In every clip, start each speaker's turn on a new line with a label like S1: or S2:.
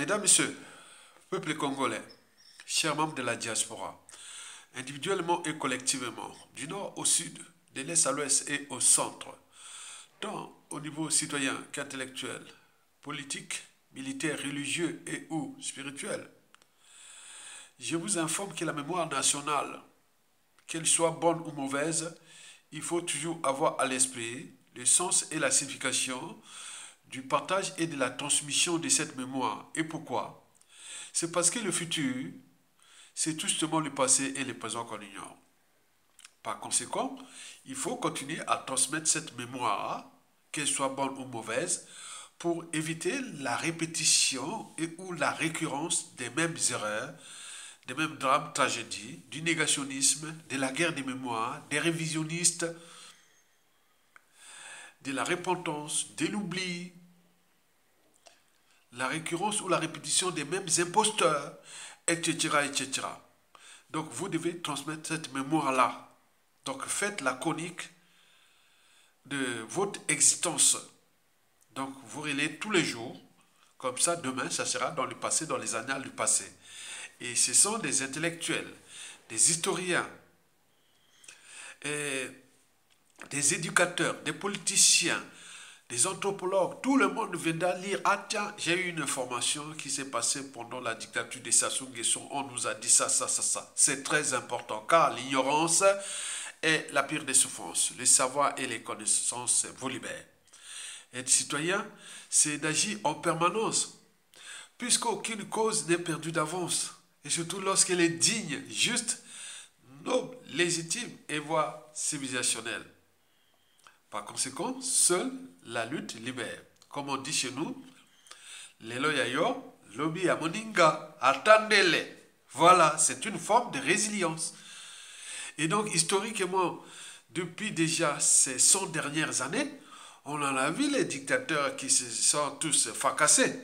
S1: Mesdames, Messieurs, peuple congolais, chers membres de la diaspora, individuellement et collectivement, du nord au sud, de l'est à l'ouest et au centre, tant au niveau citoyen qu'intellectuel, politique, militaire, religieux et ou spirituel, je vous informe que la mémoire nationale, qu'elle soit bonne ou mauvaise, il faut toujours avoir à l'esprit le sens et la signification du partage et de la transmission de cette mémoire. Et pourquoi? C'est parce que le futur, c'est tout justement le passé et le présent qu'on ignore. Par conséquent, il faut continuer à transmettre cette mémoire, qu'elle soit bonne ou mauvaise, pour éviter la répétition et ou la récurrence des mêmes erreurs, des mêmes drames, tragédies, du négationnisme, de la guerre des mémoires, des révisionnistes, de la repentance, de l'oubli, la récurrence ou la répétition des mêmes imposteurs, etc., etc. Donc vous devez transmettre cette mémoire-là. Donc faites la chronique de votre existence. Donc vous relayez tous les jours. Comme ça, demain, ça sera dans le passé, dans les annales du passé. Et ce sont des intellectuels, des historiens, et des éducateurs, des politiciens, des anthropologues, tout le monde viendra lire. Ah tiens, j'ai eu une information qui s'est passée pendant la dictature de Sassou Nguesso. On nous a dit ça, ça, ça, ça. C'est très important car l'ignorance est la pire des souffrances. Le savoir et les connaissances vous libèrent. Être citoyen, c'est d'agir en permanence, puisqu'aucune cause n'est perdue d'avance. Et surtout lorsqu'elle est digne, juste, noble, légitime et voire civilisationnelle. Par conséquent, seule la lutte libère. Comme on dit chez nous, Lelo Yayo, Lobi Amoninga, attendez-les. Voilà, c'est une forme de résilience. Et donc, historiquement, depuis déjà ces 100 dernières années, on en a vu les dictateurs qui se sont tous fracassés.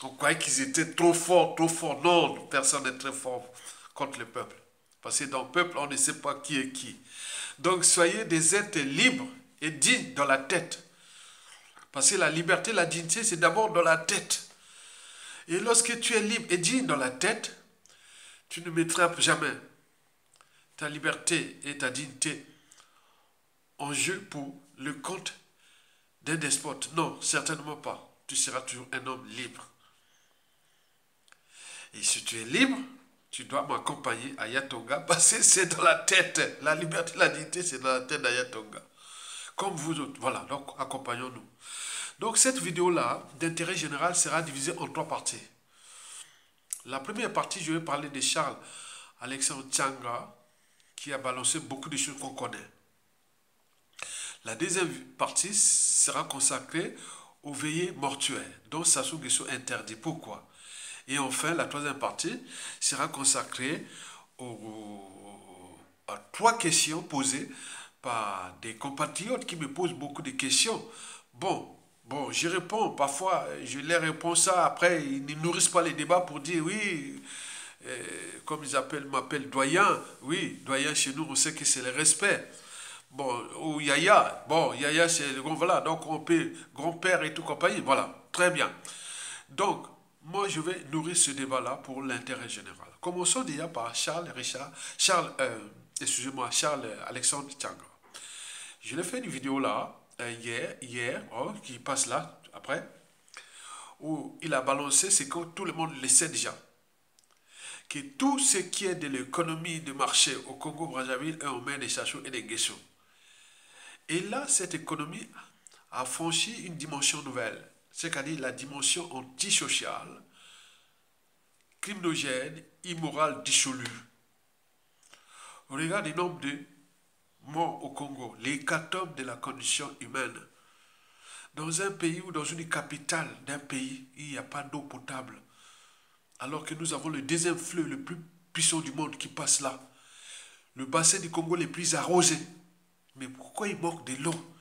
S1: On croyait qu'ils étaient trop forts, trop forts. Non, personne n'est très fort contre le peuple. Parce que dans le peuple, on ne sait pas qui est qui. Donc, soyez des êtres libres et dignes dans la tête. Parce que la liberté, la dignité, c'est d'abord dans la tête. Et lorsque tu es libre et digne dans la tête, tu ne mettras jamais ta liberté et ta dignité en jeu pour le compte d'un despote. Non, certainement pas. Tu seras toujours un homme libre. Et si tu es libre, tu dois m'accompagner à Yatonga parce que c'est dans la tête. La liberté, la dignité, c'est dans la tête d'Ayatonga. Comme vous autres. Voilà, donc accompagnons-nous. Donc cette vidéo-là, d'intérêt général, sera divisée en 3 parties. La première partie, je vais parler de Charles Alexandre Tchanga, qui a balancé beaucoup de choses qu'on connaît. La deuxième partie sera consacrée aux veillées mortuaires, dont Sassou Nguesso interdit. Pourquoi? Et enfin, la troisième partie sera consacrée à 3 questions posées par des compatriotes qui me posent beaucoup de questions. Bon, j'y réponds. Parfois, je leur réponds ça. Après, ils ne nourrissent pas les débats pour dire oui, comme ils m'appellent doyen. Oui, doyen chez nous, on sait que c'est le respect. Bon, ou Yaya. Bon, Yaya, c'est le grand, voilà. Donc, on peut grand-père et tout compagnie. Voilà, très bien. Donc, moi, je vais nourrir ce débat-là pour l'intérêt général. Commençons déjà par Charles Alexandre Tchanga. Je l'ai fait une vidéo là, hier, qui passe là, après, où il a balancé ce que tout le monde le sait déjà. Que tout ce qui est de l'économie de marché au Congo-Brazzaville est en main des Sassou et des Nguesso. Et là, cette économie a franchi une dimension nouvelle, c'est-à-dire la dimension antisociale, criminogène, immorale, dissolue. Regarde le nombre de morts au Congo, l'hécatombe de la condition humaine. Dans un pays ou dans une capitale d'un pays, il n'y a pas d'eau potable. Alors que nous avons le deuxième fleuve le plus puissant du monde qui passe là. Le bassin du Congo le plus arrosé. Mais pourquoi il manque de l'eau?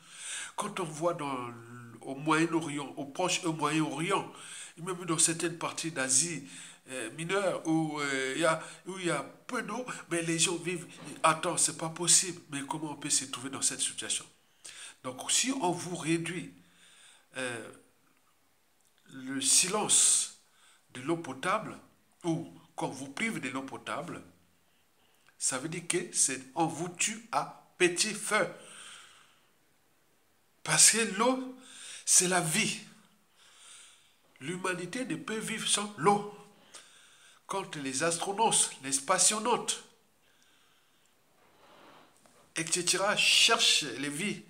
S1: Quand on voit au Moyen-Orient, au Proche et au Moyen-Orient, et même dans certaines parties d'Asie mineure où il y a peu d'eau, mais les gens vivent. Attends, c'est pas possible. Mais comment on peut se trouver dans cette situation? Donc, si on vous réduit le silence de l'eau potable, ou qu'on vous prive de l'eau potable, ça veut dire que c'est on vous tue à petit feu. Parce que l'eau, c'est la vie. L'humanité ne peut vivre sans l'eau. Quand les astronautes, les spationautes, etc., cherchent les vies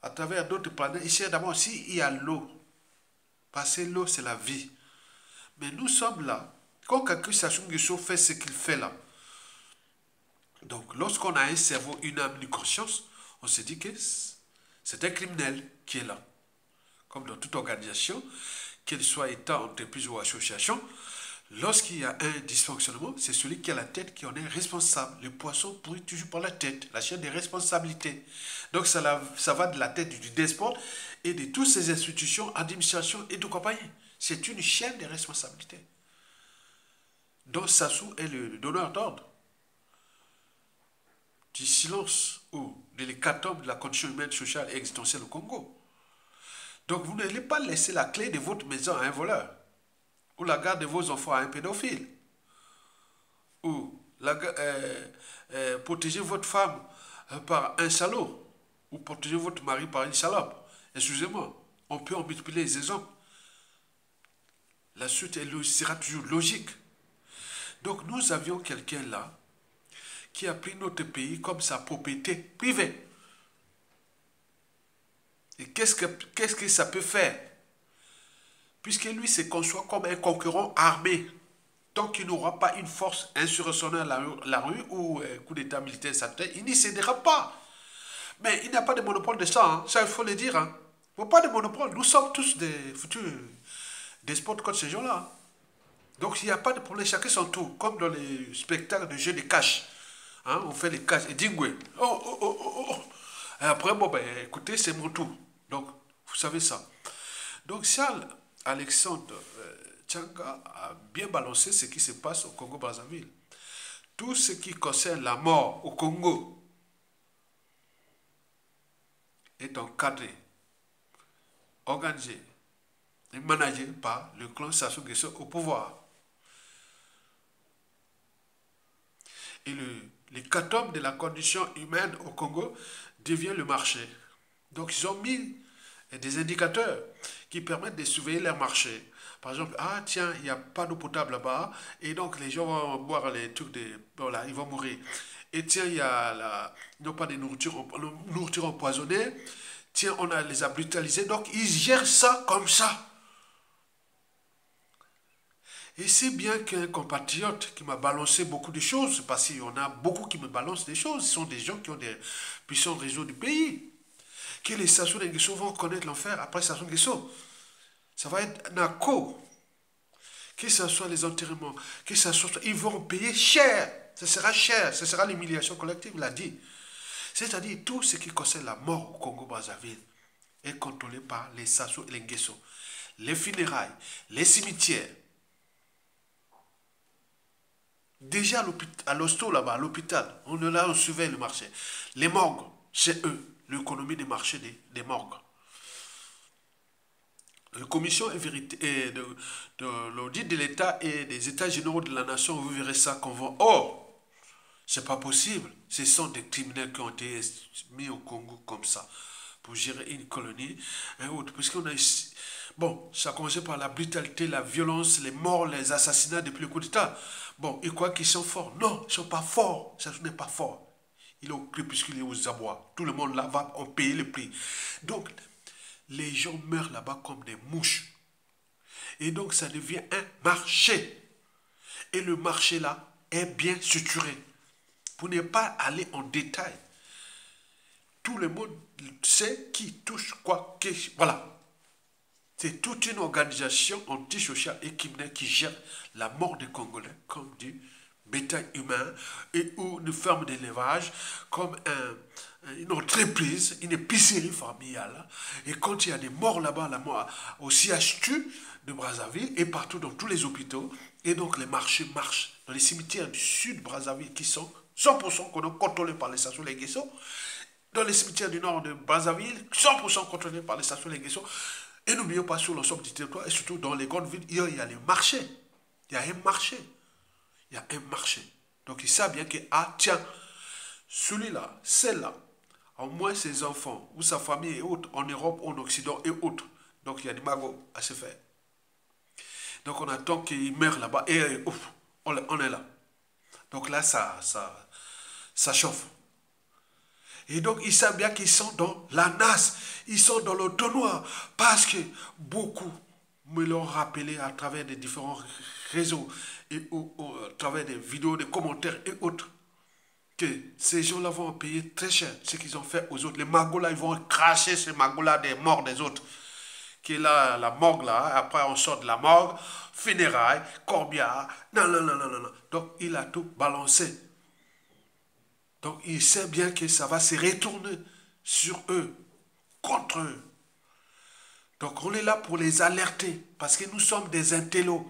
S1: à travers d'autres planètes, ici d'abord aussi, il y a l'eau. Parce que l'eau, c'est la vie. Mais nous sommes là. Quand quelqu'un Sassou Nguesso fait ce qu'il fait là, donc lorsqu'on a un cerveau, une âme, une conscience, on se dit que c'est un criminel qui est là. Comme dans toute organisation, qu'elle soit État, entreprise ou association, lorsqu'il y a un dysfonctionnement, c'est celui qui a la tête qui en est responsable. Le poisson pourrit toujours par la tête, la chaîne des responsabilités. Donc ça va de la tête du despote et de toutes ces institutions, administrations et de compagnie. C'est une chaîne de responsabilités. Donc Sassou est le donneur d'ordre du silence ou de l'hécatombe de la condition humaine, sociale et existentielle au Congo. Donc vous n'allez pas laisser la clé de votre maison à un voleur, ou la garde de vos enfants à un pédophile, ou protéger votre femme par un salaud, ou protéger votre mari par une salope. Excusez-moi, on peut en multiplier les exemples. La suite sera toujours logique. Donc nous avions quelqu'un là qui a pris notre pays comme sa propriété privée. Et qu'est-ce que ça peut faire? Puisque lui se conçoit comme un concurrent armé. Tant qu'il n'aura pas une force insurrectionnelle à la rue ou coup d'état militaire, il n'y cédera pas. Mais il n'y a pas de monopole de ça, hein. Ça il faut le dire. Hein. Il n'y a pas de monopole. Nous sommes tous des futurs despotes comme ces gens-là. Donc il n'y a pas de problème, chacun son tour. Comme dans les spectacles de jeux de cash. Hein, on fait les cash et dingoué. Oh, oh, oh, oh, oh. Et après, bon, ben, écoutez, c'est mon tour. Donc, vous savez ça. Donc, Charles Alexandre Tchanga a bien balancé ce qui se passe au Congo-Brazzaville. Tout ce qui concerne la mort au Congo est encadré, organisé et managé par le clan Sassou Nguesso au pouvoir. Et l'hécatombe de la condition humaine au Congo devient le marché. Donc ils ont mis des indicateurs qui permettent de surveiller leur marché. Par exemple, ah tiens, il n'y a pas d'eau potable là-bas, et donc les gens vont boire les trucs voilà, ils vont mourir. Et tiens, ils n'ont pas de nourriture empoisonnée, tiens, on les a brutalisés, donc ils gèrent ça comme ça. Et c'est bien qu'un compatriote qui m'a balancé beaucoup de choses, parce qu'il y en a beaucoup qui me balancent des choses, ce sont des gens qui ont des puissants réseaux du pays, que les Sassou Nguesso vont connaître l'enfer après Sassou Nguesso. Ça va être Nako. Que ce soit les enterrements, que ce soit... Ils vont payer cher. Ce sera l'humiliation collective, il l'a dit. C'est-à-dire tout ce qui concerne la mort au Congo-Brazzaville est contrôlé par les Sassou et les Nguesso. Les funérailles, les cimetières. Déjà à l'hosto là-bas, à l'hôpital, on surveille le marché. Les morgues, c'est eux, l'économie des marchés des morgues. La commission de l'audit de l'État et des États généraux de la nation, vous verrez ça qu'on va. Oh, c'est pas possible. Ce sont des criminels qui ont été mis au Congo comme ça pour gérer une colonie et autres. Parce qu'on a ici. Bon, ça commence par la brutalité, la violence, les morts, les assassinats depuis le coup d'État. Bon, ils croient qu'ils sont forts. Non, ils ne sont pas forts. Ça n'est pas fort. Il est au crépuscule et aux abois. Tout le monde là va en payer le prix. Donc, les gens meurent là-bas comme des mouches. Et donc, ça devient un marché. Et le marché là est bien structuré. Pour ne pas aller en détail. Tout le monde sait qui touche quoi. Voilà. C'est toute une organisation antisociale et criminelle qui gère la mort des Congolais comme du bétail humain et ou une ferme d'élevage, comme une entreprise, une épicerie familiale. Et quand il y a des morts là-bas, la mort au CHU de Brazzaville et partout dans tous les hôpitaux, et donc les marchés marchent dans les cimetières du sud de Brazzaville qui sont 100% contrôlés par les Sassou Nguesso, dans les cimetières du nord de Brazzaville, 100% contrôlés par les Sassou Nguesso. Et n'oublions pas sur l'ensemble du territoire, et surtout dans les grandes villes, il y a les marchés. Il y a un marché. Il y a un marché. Donc ils savent bien que, ah tiens, celui-là, celle-là, au moins ses enfants ou sa famille et autres, en Europe, en Occident et autres. Donc il y a des magots à se faire. Donc on attend qu'il meure là-bas et ouf, on est là. Donc là, ça chauffe. Et donc ils savent bien qu'ils sont dans la nasse, ils sont dans le trou noir. Parce que beaucoup me l'ont rappelé à travers des différents réseaux et à travers des vidéos, des commentaires et autres. Que ces gens-là vont payer très cher ce qu'ils ont fait aux autres. Les magots là, ils vont cracher ces magots là des morts des autres. Qui est là, la morgue là, après on sort de la morgue, funérailles, corbillard, non, non, non, non, non, non. Donc il a tout balancé. Donc il sait bien que ça va se retourner sur eux, contre eux. Donc on est là pour les alerter, parce que nous sommes des intellos.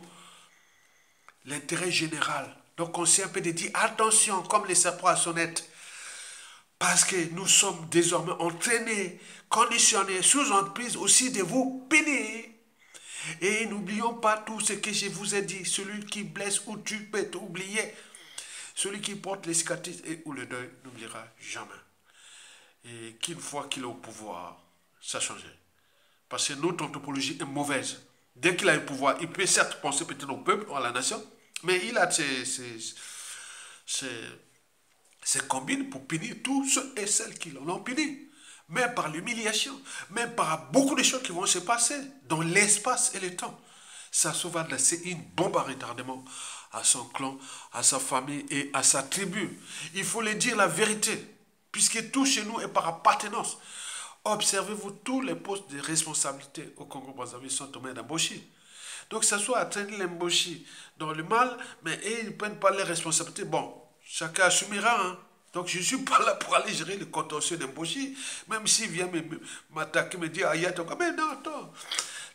S1: L'intérêt général. Donc on sait un peu de dire attention, comme les serpents à sonnette. Parce que nous sommes désormais entraînés, conditionnés, sous emprise aussi de vous punir. Et n'oublions pas tout ce que je vous ai dit. Celui qui blesse ou tue peut oublier. Celui qui porte les cicatrices et ou le deuil n'oubliera jamais. Et qu'une fois qu'il est au pouvoir, ça change. Parce que notre anthropologie est mauvaise. Dès qu'il a le pouvoir, il peut certes penser peut-être au peuple, à la nation, mais il a ses combines pour punir tous ceux et celles qui l'ont puni. Mais par l'humiliation, même par beaucoup de choses qui vont se passer dans l'espace et le temps. Ça va laisser une bombe à retardement à son clan, à sa famille et à sa tribu. Il faut lui dire la vérité, puisque tout chez nous est par appartenance. Observez-vous, tous les postes de responsabilité au Congo-Brazzaville sont aux mains d'Amboshi. Donc, ça soit atteindre l'Amboshi dans le mal, mais ils ne prennent pas les responsabilités. Bon, chacun assumera, hein. Donc, je ne suis pas là pour aller gérer le contentieux d'Amboshi, même s'il vient m'attaquer, me dire, aïe, mais non, attends,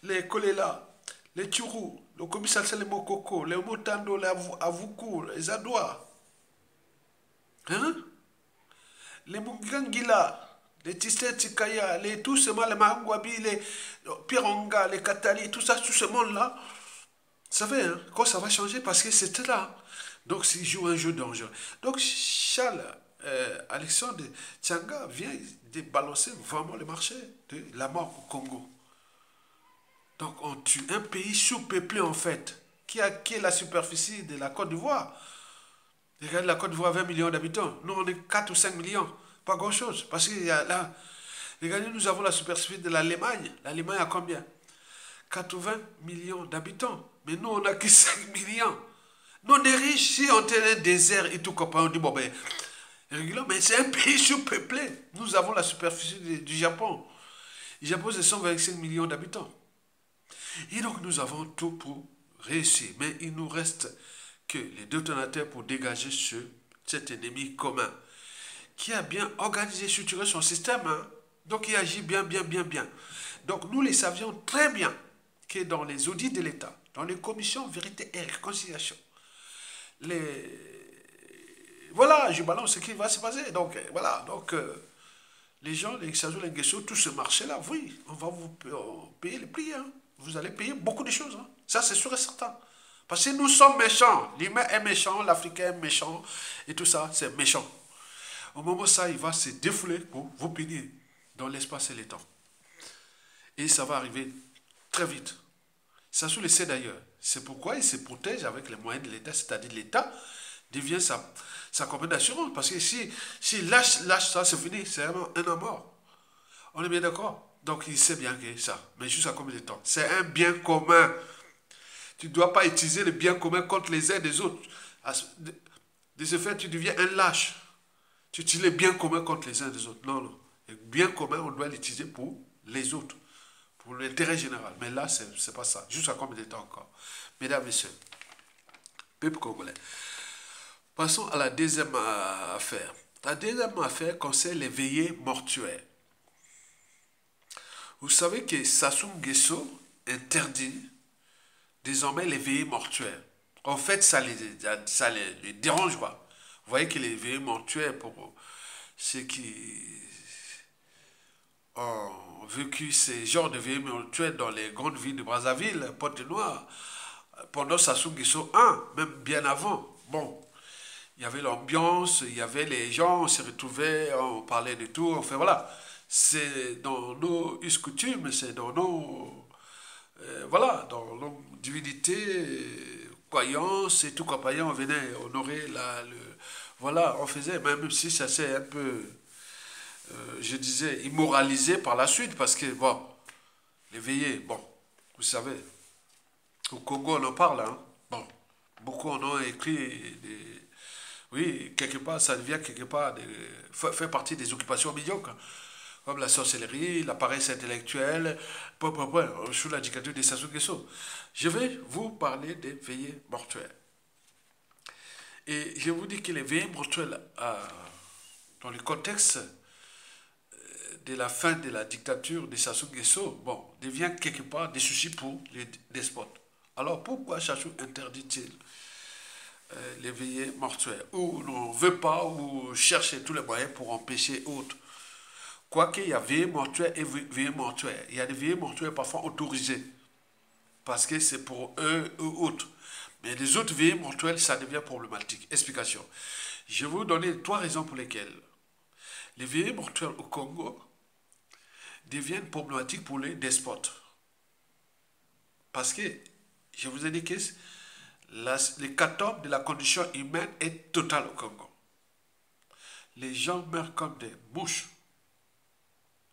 S1: les Kolela, les Tchourou, le commissaire les Mokoko, les Motando, les Avoukou, les Adoua, hein? Les Mungangila, les Tissé Tikaya, les tout ce monde, les Mahangwabi, les Pironga, les Katali, tout ça, tout ce monde-là, vous savez, hein, quand ça va changer, parce que c'était là. Donc, s'il joue un jeu dangereux. Donc, Charles Alexandre Tchanga vient de balancer vraiment le marché de la mort au Congo. Donc, on tue un pays sous-peuplé, en fait, qui est la superficie de la Côte d'Ivoire. Regardez, la Côte d'Ivoire, 20 millions d'habitants. Nous, on est 4 ou 5 millions. Pas grand-chose. Parce que là, regardez, nous avons la superficie de l'Allemagne. L'Allemagne a combien? 80 millions d'habitants. Mais nous, on n'a que 5 millions. Nous, on est riches. Si on était un désert et tout, on dit, bon, ben, régulièrement, mais c'est un pays sous-peuplé. Nous avons la superficie du Japon. Le Japon, c'est 125 millions d'habitants. Et donc, nous avons tout pour réussir. Mais il nous reste que les détonateurs pour dégager cet ennemi commun qui a bien organisé, structuré son système. Hein. Donc, il agit bien, bien, bien, bien. Donc, nous les savions très bien que dans les audits de l'État, dans les commissions vérité et réconciliation, voilà, je balance ce qui va se passer. Donc, voilà. Donc, les gens, les Xazou, les Nguesso, tout ce marché-là, oui, on va vous payer les prix. Hein. Vous allez payer beaucoup de choses. Hein. Ça, c'est sûr et certain. Parce que nous sommes méchants. L'humain est méchant, l'Africain est méchant, et tout ça, c'est méchant. Au moment où ça, il va se défouler pour vous punir dans l'espace et le temps. Et ça va arriver très vite. Ça sous le sait d'ailleurs. C'est pourquoi il se protège avec les moyens de l'État, c'est-à-dire l'État devient sa compagnie d'assurance. Parce que si lâche ça, c'est fini, c'est un homme mort. On est bien d'accord? Donc il sait bien que ça. Mais juste à combien de temps? C'est un bien commun. Tu ne dois pas utiliser le bien commun contre les uns des autres. De ce fait, tu deviens un lâche. Tu utilises le bien commun contre les uns des autres. Non, non. Le bien commun, on doit l'utiliser pour les autres. Pour l'intérêt général. Mais là, ce n'est pas ça. Juste à combien de temps encore? Mesdames, Messieurs, peuple congolais. Passons à la deuxième affaire. La deuxième affaire concerne les veillées mortuaires. Vous savez que Sassou Nguesso interdit désormais les veillées mortuaires. En fait, ça les dérange pas. Vous voyez que les veillées mortuaires, pour ceux qui ont vécu ces genres de veillées mortuaires dans les grandes villes de Brazzaville, Pointe-Noire, pendant Sassou Nguesso 1, même bien avant. Bon, il y avait l'ambiance, il y avait les gens, on se retrouvait, on parlait de tout, enfin voilà. C'est dans nos us coutumes, c'est dans nos, voilà, dans nos divinités, croyances et tout compagnon, on venait honorer voilà, on faisait, même si ça s'est un peu, je disais, immoralisé par la suite, parce que, bon, les veillées, bon, vous savez, au Congo on en parle, hein, bon, beaucoup en ont écrit des, oui, quelque part, ça devient quelque part, fait partie des occupations médiocres, comme la sorcellerie, la paresse intellectuelle, sous la dictature de Sassou Nguesso. Je vais vous parler des veillées mortuaires. Et je vous dis que les veillées mortuaires, dans le contexte de la fin de la dictature de Sassou Nguesso, bon, devient quelque part des soucis pour les despotes. Alors pourquoi Sassou interdit-il les veillées mortuaires, ou on ne veut pas, ou chercher tous les moyens pour empêcher autres? Quoique il y a veillées mortuaires et veillées mortuaires. Il y a des veillées mortuaires parfois autorisées, parce que c'est pour eux ou autres. Mais les autres veillées mortuaires, ça devient problématique. Explication. Je vais vous donner 3 raisons pour lesquelles les veillées mortuaires au Congo deviennent problématiques pour les despotes. Parce que, je vous ai dit que l'hécatombe de la condition humaine est totale au Congo. Les gens meurent comme des mouches,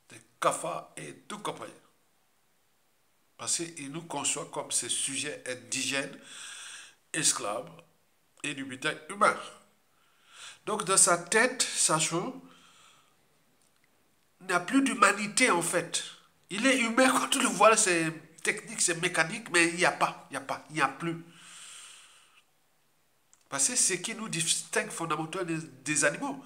S1: des cafards et tout compagnie. Parce qu'ils nous conçoivent comme ces sujets indigènes, esclaves et du bétail humain. Donc dans sa tête, Sassou n'a plus d'humanité en fait. Il est humain quand tu le vois, c'est technique, c'est mécanique, mais il n'y a pas, il n'y a plus. Parce que ce qui nous distingue fondamentalement des animaux,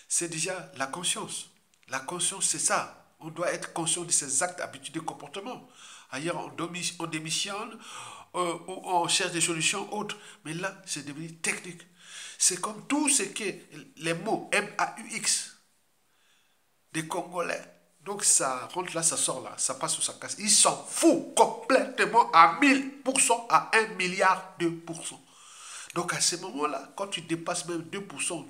S1: c'est déjà la conscience. La conscience, c'est ça. On doit être conscient de ses actes, habitudes et comportements. Ailleurs, on démissionne, ou on cherche des solutions autres. Mais là, c'est devenu technique. C'est comme tout ce que les mots M-A-U-X des Congolais. Donc ça rentre là, ça sort là, ça passe ou ça casse. Ils s'en foutent complètement à 1000%, à 1 milliard de pourcents. Donc à ce moment-là, quand tu dépasses même 2%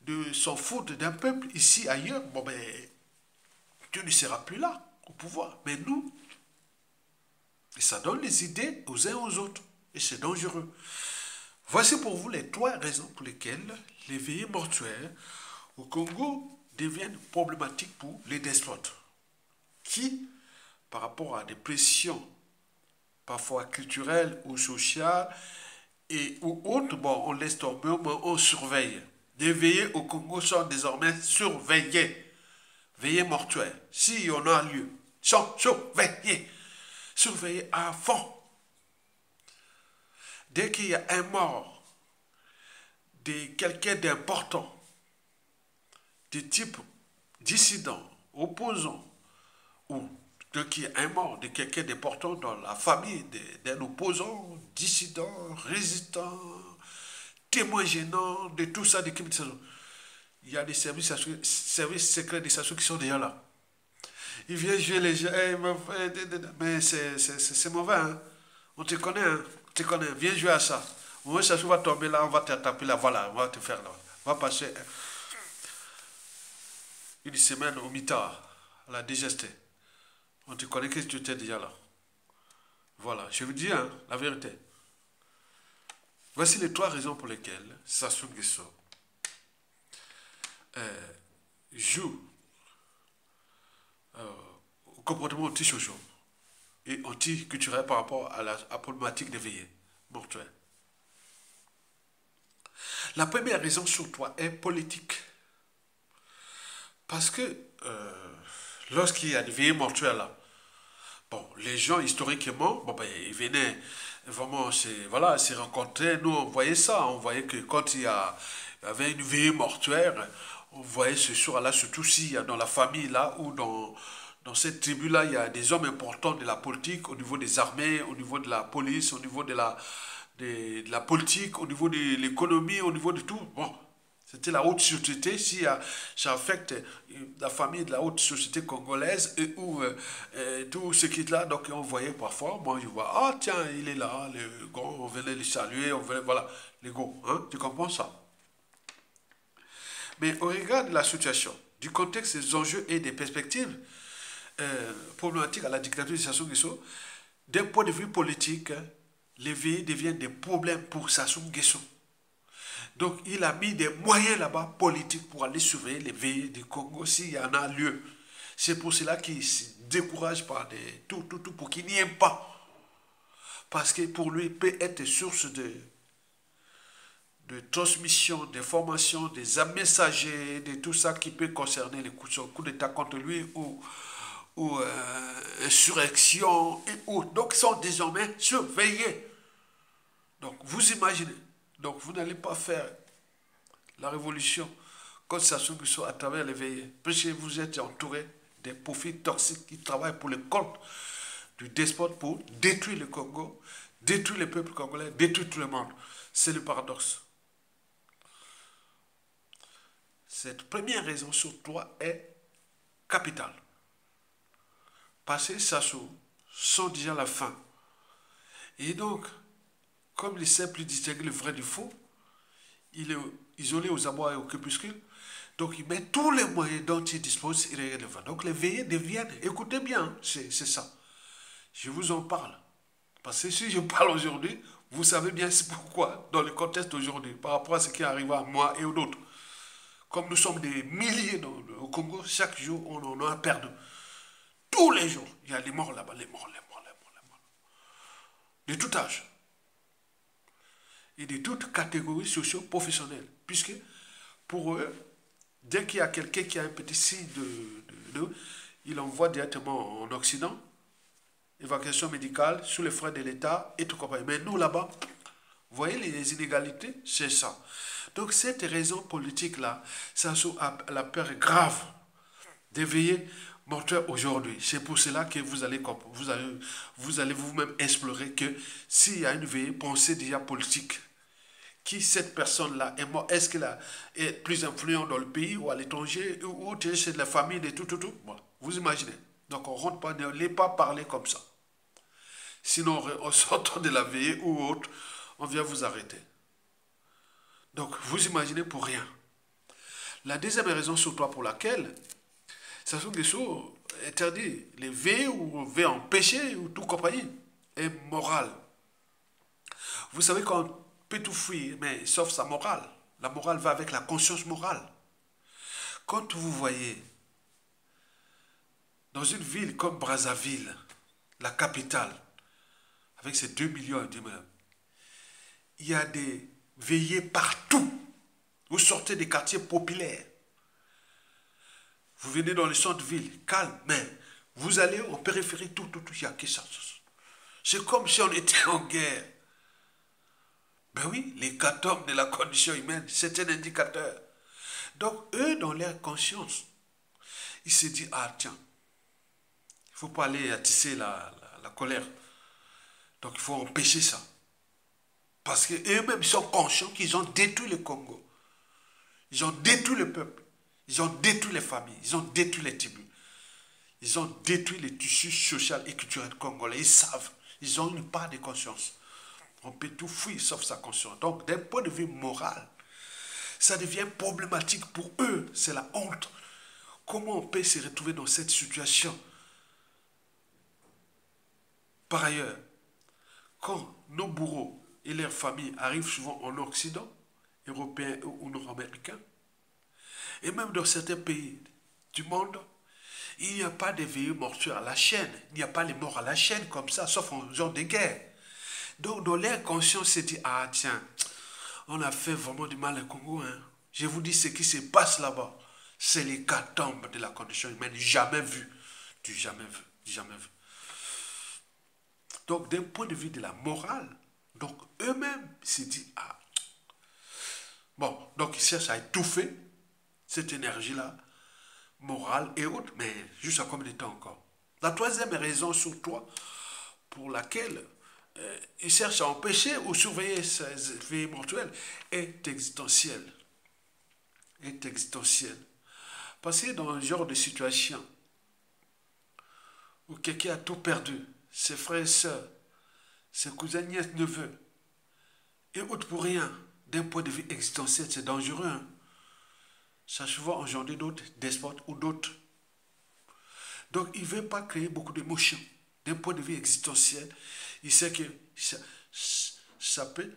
S1: de s'en foutre d'un peuple ici, ailleurs, bon ben, tu ne seras plus là au pouvoir. Mais nous, et ça donne les idées aux uns aux autres. Et c'est dangereux. Voici pour vous les 3 raisons pour lesquelles les veillées mortuaires au Congo deviennent problématiques pour les despotes. Qui, par rapport à des pressions parfois culturelles ou sociales ou autres, bon, on laisse tomber, mais on surveille. Les veillées au Congo sont désormais surveillées. Veillées mortuaires, si on a lieu, sont surveillées. Surveillées à fond. Dès qu'il y a un mort de quelqu'un d'important, de type dissident, opposant, ou qui est un mort de quelqu'un d'important dans la famille d'un opposant, dissident, résistant, témoin gênant, de tout ça, de il y a des services secrets des Sassou qui sont déjà là. Ils viennent jouer les gens, mais c'est mauvais, hein. On te connaît, hein. On te connaît, viens jouer à ça. Moi, Sassou va tomber là, on va te taper là, voilà, on va te faire là. On va passer une semaine au mitard, à la digesté. On te connaît que tu étais déjà là. Voilà, je vous dis hein, la vérité. Voici les 3 raisons pour lesquelles Sassou Nguesso joue au comportement anti-social et anti-culturel par rapport à la problématique des veillées mortuaires. La première raison sur 3 est politique. Parce que lorsqu'il y a des veillées mortuaires là, bon, les gens historiquement, bon, ben, ils venaient vraiment voilà, se rencontrer. Nous, on voyait ça. On voyait que quand il y avait une veillée mortuaire, on voyait ce soir-là, surtout s'il y a dans la famille là ou dans cette tribu-là, il y a des hommes importants de la politique, au niveau des armées, au niveau de la police, au niveau de la politique, au niveau de l'économie, au niveau de tout. Bon, C'était la haute société, si ça affecte la famille de la haute société congolaise, et où tout ce qui est là, donc on voyait parfois, moi je vois, ah tiens, il est là, le gars, on venait le saluer, on venait, voilà, les gars, hein, tu comprends ça? Mais au regard de la situation, du contexte, des enjeux et des perspectives problématiques à la dictature de Sassou Nguesso, d'un point de vue politique, les veillées deviennent des problèmes pour Sassou Nguesso. Donc, il a mis des moyens là-bas politiques pour aller surveiller les veillées du Congo s'il y en a lieu. C'est pour cela qu'il se décourage par tout pour qu'il n'y ait pas. Parce que pour lui, il peut être source de transmission, d'informations, des messagers, de tout ça qui peut concerner les coups d'État contre lui ou insurrection et autres. Donc, ils sont désormais surveillés. Donc, vous imaginez. Donc, vous n'allez pas faire la révolution contre Sassou Nguesso à travers les veillées. Parce que vous êtes entouré des profils toxiques qui travaillent pour le compte du despote pour détruire le Congo, détruire le peuple congolais, détruire tout le monde. C'est le paradoxe. Cette première raison sur toi est capitale. Parce que Sassou sent déjà la fin. Et donc, comme il ne sait plus distinguer le vrai du faux, il est isolé aux abois et aux crépuscules, donc il met tous les moyens dont il dispose, il regarde le vent. Donc les veillées deviennent, écoutez bien, c'est ça. Je vous en parle. Parce que si je parle aujourd'hui, vous savez bien c'est pourquoi, dans le contexte d'aujourd'hui, par rapport à ce qui arrive à moi et aux autres. Comme nous sommes des milliers au Congo, chaque jour, on en a perdu. Tous les jours, il y a des morts là-bas, les morts. De tout âge. Et de toutes catégories socio-professionnelles. Puisque, pour eux, dès qu'il y a quelqu'un qui a un petit signe il envoie directement en Occident, évacuation médicale, sous les frais de l'État et tout compagnie. Mais nous, là-bas, vous voyez les inégalités, c'est ça. Donc, cette raison politique-là, ça a la peur grave d'éveiller morteur aujourd'hui. C'est pour cela que vous allez vous-même explorer que s'il y a une veillée, pensée déjà politique, qui cette personne-là est morte, est-ce qu'elle est plus influente dans le pays ou à l'étranger ou chez la famille de tout. Bon, vous imaginez. Donc on ne rentre pas, ne l'est pas parler comme ça. Sinon, on sort de la veillée ou autre, on vient vous arrêter. Donc, vous imaginez pour rien. La deuxième raison sur toi pour laquelle Sassou Nguesso interdit les veillées ou veut empêcher ou tout compagnie est morale. Vous savez qu'on peut tout fuir, mais sauf sa morale. La morale va avec la conscience morale. Quand vous voyez dans une ville comme Brazzaville, la capitale, avec ses 2 millions d'immeubles, il y a des veillées partout. Vous sortez des quartiers populaires. Vous venez dans le centre-ville, calme, mais vous allez en périphérie, tout, il y a que ça. C'est comme si on était en guerre. Ben oui, l'hécatombe de la condition humaine, c'est un indicateur. Donc, eux, dans leur conscience, ils se disent, ah tiens, il ne faut pas aller attiser la colère. Donc, il faut empêcher ça. Parce qu'eux-mêmes sont conscients qu'ils ont détruit le Congo. Ils ont détruit le peuple. Ils ont détruit les familles. Ils ont détruit les tribus. Ils ont détruit les tissus sociaux et culturels congolais. Ils savent. Ils ont une part de conscience. On peut tout fuir sauf sa conscience. Donc, d'un point de vue moral, ça devient problématique pour eux. C'est la honte. Comment on peut se retrouver dans cette situation? Par ailleurs, quand nos bourreaux et leurs familles arrivent souvent en Occident, européens ou nord-américains, et même dans certains pays du monde, il n'y a pas de veillées mortuaires à la chaîne. Il n'y a pas les morts à la chaîne comme ça, sauf en genre de guerre. Donc, dans l'inconscient, c'est dit, ah tiens, on a fait vraiment du mal au Congo. Hein. Je vous dis ce qui se passe là-bas. C'est l'hécatombe de la condition humaine. Jamais vu. Du jamais vu. Jamais vu. Donc, d'un point de vue de la morale, donc eux-mêmes se disent, ah, bon, donc ils cherchent à étouffer cette énergie-là, morale et autres, mais juste à combien de temps encore? La troisième raison sur toi pour laquelle ils cherchent à empêcher ou surveiller ces veillées mortuelles est existentielle. est existentiel. Parce que dans un genre de situation où quelqu'un a tout perdu, ses frères et sœurs, ses cousins, nièces, neveux, et autres pour rien, d'un point de vue existentiel, c'est dangereux. Hein? Ça se voit engendrer d'autres despotes ou d'autres. Donc il ne veut pas créer beaucoup d'émotions. D'un point de vue existentiel, il sait que ça peut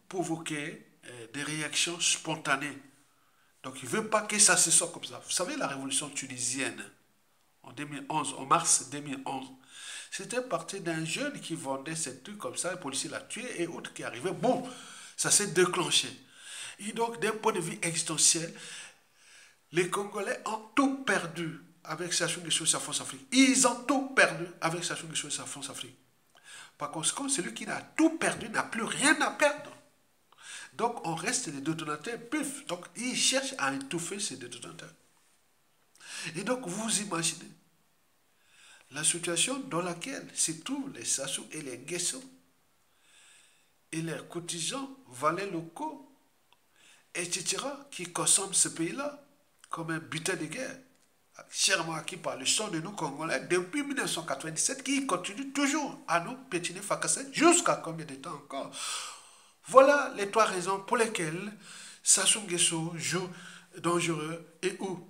S1: provoquer des réactions spontanées. Donc il ne veut pas que ça se soit comme ça. Vous savez, la révolution tunisienne, en 2011, en mars 2011, c'était parti d'un jeune qui vendait ces trucs comme ça, le policier l'a tué et autres qui arrivaient. Bon, ça s'est déclenché. Et donc, d'un point de vue existentiel, les Congolais ont tout perdu avec Sassou Nguesso et sa France Afrique. Ils ont tout perdu avec Sassou Nguesso et sa France Afrique. Par conséquent, celui qui a tout perdu n'a plus rien à perdre. Donc, on reste les détonateurs pifs. Donc, ils cherchent à étouffer ces détonateurs. Et donc, vous imaginez la situation dans laquelle se trouvent les Sassou et les Nguesso et leurs cotisants, valets locaux, etc., qui consomment ce pays-là comme un butin de guerre, chèrement acquis par le sang de nous Congolais depuis 1997, qui continue toujours à nous pétiner, fracasser, jusqu'à combien de temps encore. Voilà les trois raisons pour lesquelles Sassou Nguesso joue dangereux et où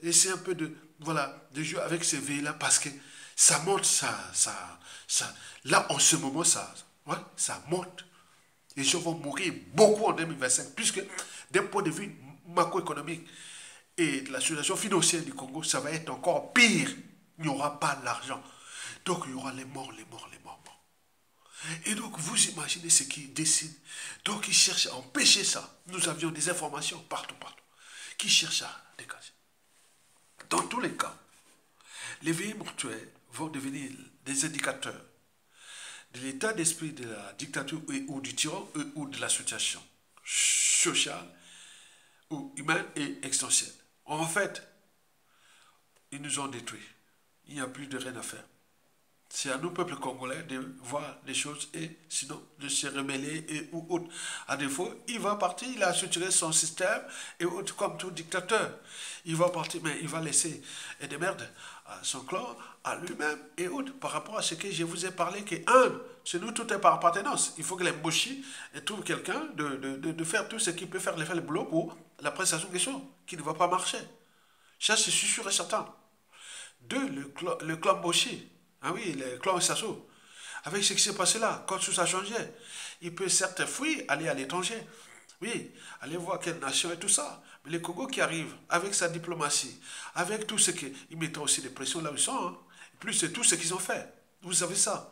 S1: essaie un peu de, voilà, de jouer avec ces veilles-là parce que ça monte, là en ce moment, ouais, ça monte. Les gens vont mourir beaucoup en 2025 puisque d'un point de vue macroéconomique et de la situation financière du Congo, ça va être encore pire. Il n'y aura pas l'argent. Donc il y aura les morts. Et donc, vous imaginez ce qu'ils décident. Donc, ils cherchent à empêcher ça. Nous avions des informations partout, qui cherchent à dégager. Dans tous les cas, les veillées mortuaires vont devenir des indicateurs de l'état d'esprit de la dictature ou du tyran ou de la situation sociale ou humaine et existentielle. En fait, ils nous ont détruits. Il n'y a plus de rien à faire. C'est à nous, peuple congolais, de voir les choses et sinon de se rebeller et ou autre. À défaut, il va partir, il a structuré son système et autre comme tout dictateur. Il va partir, mais il va laisser des merdes à son clan, à lui-même et autres. Par rapport à ce que je vous ai parlé, que chez nous, tout est par appartenance. Il faut que les Moshi trouvent quelqu'un de faire tout ce qui peut faire le boulot pour la prestation qui ne va pas marcher. Ça, c'est sûr et certain. Deux, le clan Moshi. Ah oui, le clan Sassou. Avec ce qui s'est passé là, quand tout ça a changé, il peut certes fuir, aller à l'étranger. Oui, aller voir quelle nation et tout ça. Mais les Congo qui arrivent avec sa diplomatie, avec tout ce qu'ils mettent aussi des pressions là où ils sont, hein, plus c'est tout ce qu'ils ont fait. Vous savez ça.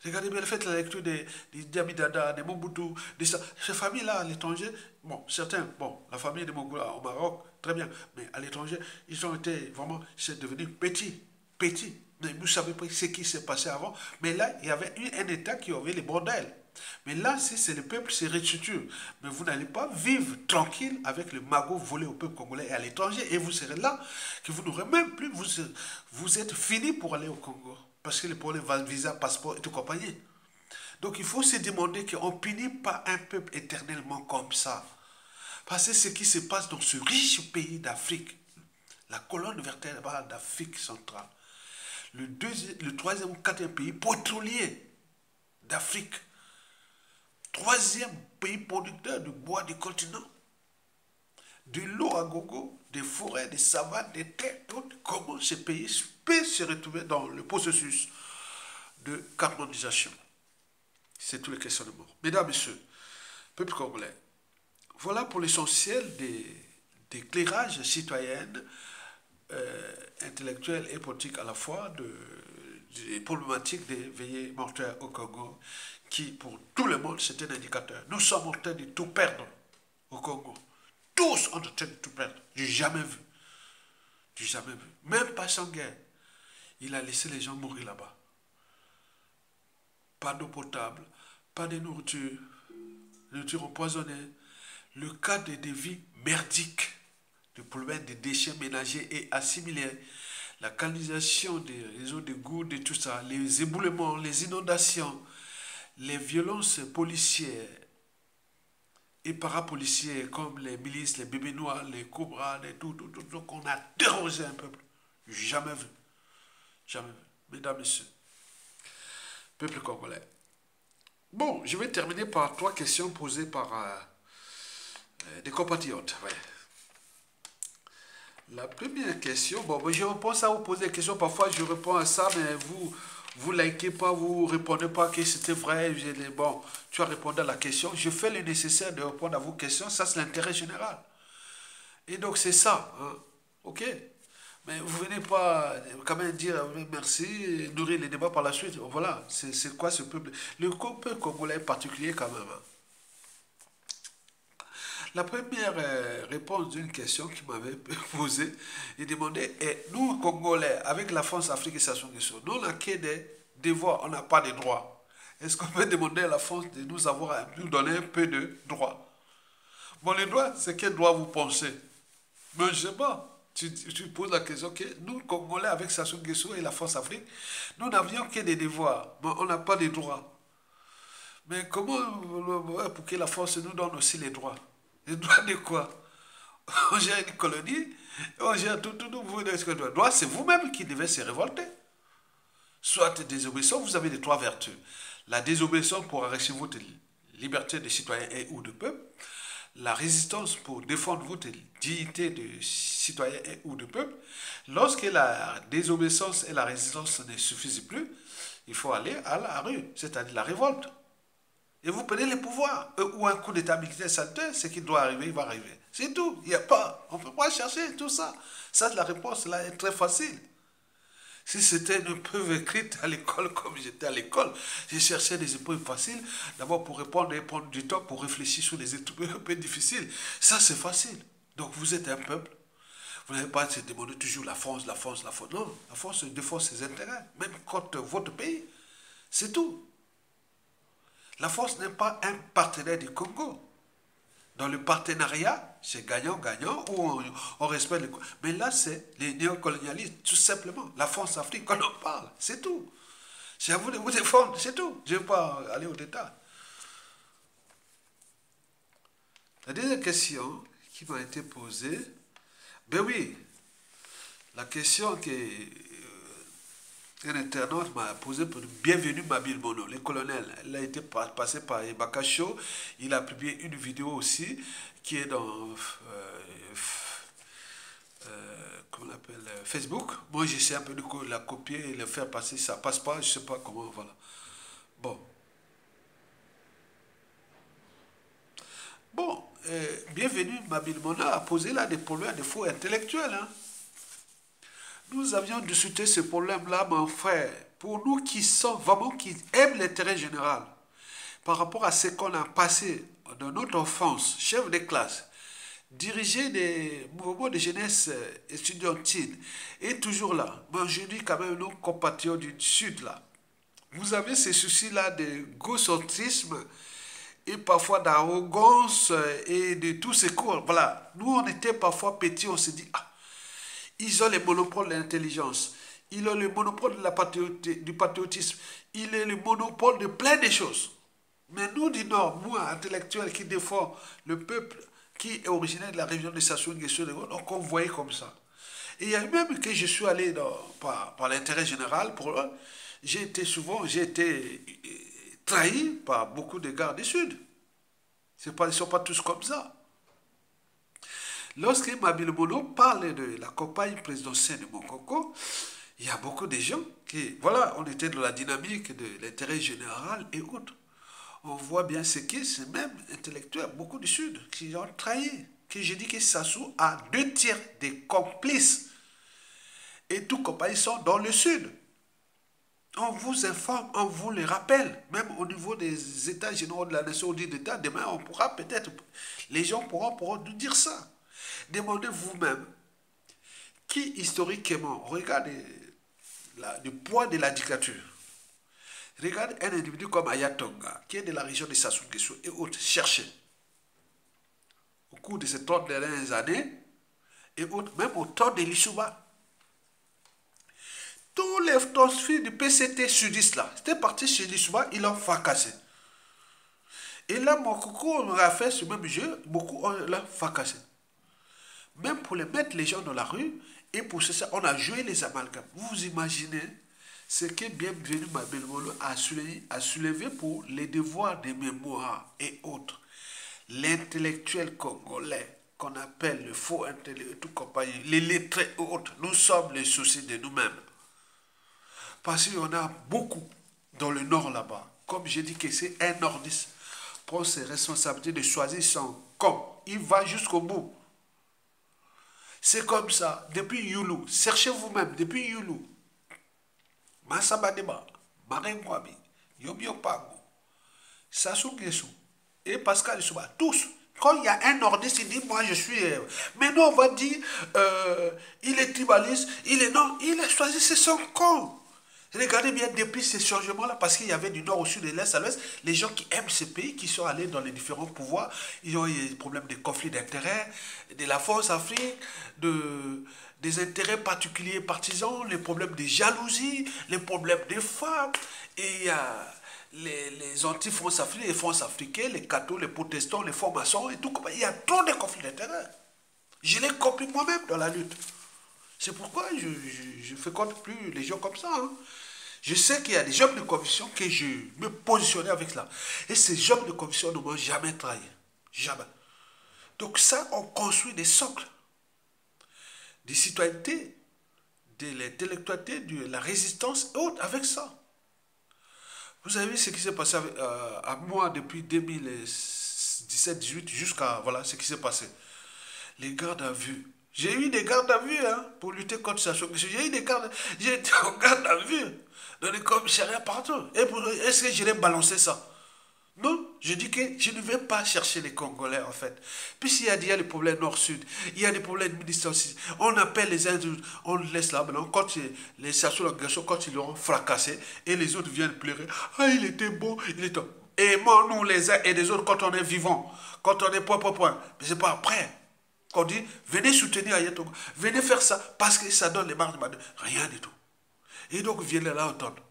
S1: Regardez bien, faites la lecture des Dada, des Mobutu, ces familles-là à l'étranger. Bon, certains, la famille de Mobutu au Maroc, très bien. Mais à l'étranger, ils ont été vraiment, c'est devenu petits. Mais vous ne savez pas ce qui s'est passé avant. Mais là, il y avait un État qui avait les bordels. Mais là, si c'est le peuple, c'est restructure. Mais vous n'allez pas vivre tranquille avec le magot volé au peuple congolais et à l'étranger. Et vous serez là, que vous n'aurez même plus, vous êtes fini pour aller au Congo. Parce que les problèmes visa, passeport et tout compagnie. Donc il faut se demander qu'on ne punit pas un peuple éternellement comme ça. Parce que ce qui se passe dans ce riche pays d'Afrique, la colonne vertébrale d'Afrique centrale, le troisième ou quatrième pays pétrolier d'Afrique, troisième pays producteur de bois du continent, de l'eau à gogo, des forêts, des savanes, des terres, comment ce pays peut se retrouver dans le processus de carbonisation. C'est toutes les questions de mort. Mesdames, Messieurs, peuple congolais, voilà pour l'essentiel des éclairages citoyens, intellectuels et politiques à la fois des problématiques des veillées mortuaires au Congo, qui pour tout le monde c'est un indicateur. Nous sommes en train de tout perdre au Congo. Tous en train de tout perdre. Du jamais vu. Même pas sans guerre. Il a laissé les gens mourir là-bas. Pas d'eau potable, pas de nourriture empoisonnée. Le cas de vies merdiques, le problème des déchets ménagers et assimilés, la canalisation des réseaux de gouttes et tout ça, les éboulements, les inondations, les violences policières, et parapoliciers comme les milices, les bébés noirs, les cobras, les tout qu'on a terrorisé un peuple. Jamais vu. Jamais vu. Mesdames, messieurs, peuple congolais. Bon, je vais terminer par 3 questions posées par des compatriotes. Ouais. La première question, bon, je pense à vous poser des questions. Parfois, je réponds à ça, mais vous likez pas, vous répondez pas que c'était vrai. Bon, tu as répondu à la question. Je fais le nécessaire de répondre à vos questions. Ça, c'est l'intérêt général. Et donc, c'est ça. Hein. OK? Mais vous venez pas quand même dire merci, nourrir les débats par la suite. Voilà, c'est quoi ce peuple? Le peuple congolais est particulier quand même. Hein. La première réponse d'une question qui m'avait posée, il demandait, nous, Congolais, avec la France, Afrique et Sassou Nguesso, nous, on n'a que des devoirs, on n'a pas de droits. Est-ce qu'on peut demander à la France de nous donner un peu de droits? Bon, les droits, c'est quel droit vous pensez? Mais je ne sais pas. Tu poses la question que nous, Congolais, avec Sassou Nguesso et la France Afrique, nous n'avions que des devoirs, mais on n'a pas de droits. Mais comment, pour que la France nous donne aussi les droits? Les droits de quoi? On gère une colonie, on gère tout, vous donnez ce que le droit, c'est vous-même qui devez se révolter. Soit désobéissant, vous avez les 3 vertus. La désobéissance pour arracher votre liberté de citoyen et ou de peuple. La résistance pour défendre votre dignité de citoyen et ou de peuple. Lorsque la désobéissance et la résistance ne suffisent plus, il faut aller à la rue, c'est-à-dire la révolte. Et vous prenez les pouvoirs. Ou un coup d'état militaire salutaire, ce qui doit arriver, il va arriver. C'est tout. Il n'y a pas. On ne peut pas chercher tout ça. Ça, la réponse là est très facile. Si c'était une preuve écrite à l'école comme j'étais à l'école, j'ai cherché des épreuves faciles, d'abord pour répondre et prendre du temps pour réfléchir sur les épreuves un peu difficiles. Ça, c'est facile. Donc vous êtes un peuple. Vous n'avez pas à se demander toujours la France, la France, la France. Non, la France défend ses intérêts, même contre votre pays. C'est tout. La France n'est pas un partenaire du Congo. Dans le partenariat, c'est gagnant-gagnant, où on respecte les... Mais là, c'est les néocolonialistes, tout simplement. La France-Afrique, on en parle, c'est tout. C'est à vous de vous défendre, c'est tout. Je ne vais pas aller au détail. La deuxième question qui m'a été posée, ben oui, la question qu'un internaute m'a posée pour bienvenue Mabile Mono, le colonel. Elle a été passée par Ebakacho. Il a publié une vidéo aussi qui est dans comment on appelle, Facebook. Moi, j'essaie un peu de la copier et le faire passer. Ça passe pas, je sais pas comment. Voilà. Bon. Bon, bienvenue Mabile Mono a posé là des problèmes, des faux intellectuels. Hein. Nous avions discuté ce problème-là, mon frère, pour nous qui sommes vraiment, qui aiment l'intérêt général, par rapport à ce qu'on a passé dans notre enfance, chef de classe, diriger des mouvements de jeunesse estudiantine, et toujours là, moi je dis quand même nos compatriotes du Sud là, vous avez ces soucis-là de gaucentrisme et parfois d'arrogance et de tous ces cours. Voilà, nous on était parfois petits, on se dit, ah, ils ont le monopole de l'intelligence. Ils ont le monopole de du patriotisme. Ils ont le monopole de plein de choses. Mais nous du Nord, moi, intellectuels qui défend le peuple qui est originaire de la région de Sassou Nguesso, donc on voyait comme ça. Et il y a même que je suis allé par l'intérêt général, j'ai été trahi par beaucoup de gars du Sud. Ils ne sont pas tous comme ça. Lorsque Mabile Mono parle de la campagne présidentielle de Mokoko, il y a beaucoup de gens qui, voilà, on était dans la dynamique de l'intérêt général et autres. On voit bien ce qui, c'est même intellectuels, beaucoup du Sud, qui ont trahi. Que je dis que Sassou a 2 tiers des complices. Et tous compagnies sont dans le Sud. On vous informe, on vous le rappelle, même au niveau des États généraux de la Nation Unie d'État, demain on pourra peut-être, les gens pourront nous dire ça. Demandez vous-même qui historiquement, regardez le poids de la dictature. Regardez un individu comme Ayatonga, qui est de la région de Sassou Nguesso et autres, cherchez. Au cours de ces 30 dernières années, et autres, même au temps de l'Issouba, tous les transferts du PCT sudistes là, c'était parti chez l'Issouba, ils l'ont fracassé. Et là, mon coucou, on a fait ce même jeu, beaucoup on l'a fracassé. Même pour les mettre les gens dans la rue, et pour ça, on a joué les amalgames. Vous vous imaginez ce que Bienvenue Mabel Molo a soulevé pour les devoirs de mémoire et autres. L'intellectuel congolais, qu'on appelle le faux intellectuel, tout compagnie, les lettrés et autres, nous sommes les soucis de nous-mêmes. Parce qu'il y en a beaucoup dans le nord là-bas. Comme j'ai dit que c'est un nordiste, prend ses responsabilités de choisir son camp. Il va jusqu'au bout. C'est comme ça, depuis Youlou. Cherchez vous-même, depuis Youlou. Massabadeba, Maringwabi, Yomio Pago, Sassou Nguesso et Pascal Souba, tous. Quand il y a un nordiste, il dit, moi je suis... Maintenant on va dire, il est tribaliste, il est... Non, il a choisi, c'est son camp. Regardez bien depuis ces changements-là, parce qu'il y avait du nord au sud et de l'est à l'ouest, les gens qui aiment ce pays, qui sont allés dans les différents pouvoirs, ils ont eu des problèmes de conflits d'intérêts, de la force Afrique, des intérêts particuliers partisans, les problèmes de jalousie, les problèmes des femmes, et il y a les anti-France africains, les France africains, les cathos, les protestants, les francs-maçons, et tout. Il y a trop de conflits d'intérêts. Je l'ai compris moi-même dans la lutte. C'est pourquoi je ne fréquente plus les gens comme ça. Hein. Je sais qu'il y a des hommes de conviction que je me positionnais avec cela. Et ces hommes de conviction ne m'ont jamais trahi. Jamais. Donc ça, on construit des socles de citoyenneté, de l'intellectualité, de la résistance et autres avec ça. Vous avez vu ce qui s'est passé à moi depuis 2017-18 jusqu'à voilà ce qui s'est passé. Les gardes à vue. J'ai eu des gardes à vue hein, pour lutter contre ça. J'ai eu des gardes, j'ai été en garde à vue dans les commissariats partout. Est-ce que j'irais balancer ça? Non, je dis que je ne vais pas chercher les Congolais en fait. Puisqu'il y a les problèmes nord-sud, il y a des problèmes ministériels aussi. On appelle les uns, on laisse là maintenant. Quand les Sassou Nguesso, quand ils l'auront fracassé, et les autres viennent pleurer. Ah, il était beau, il était... Aimons-nous les uns et les autres quand on est vivant, quand on est point. Mais c'est pas après. Qu'on dit, venez soutenir Ayatogo, venez faire ça, parce que ça donne les marques de rien du tout. Et donc, viennent là entendre.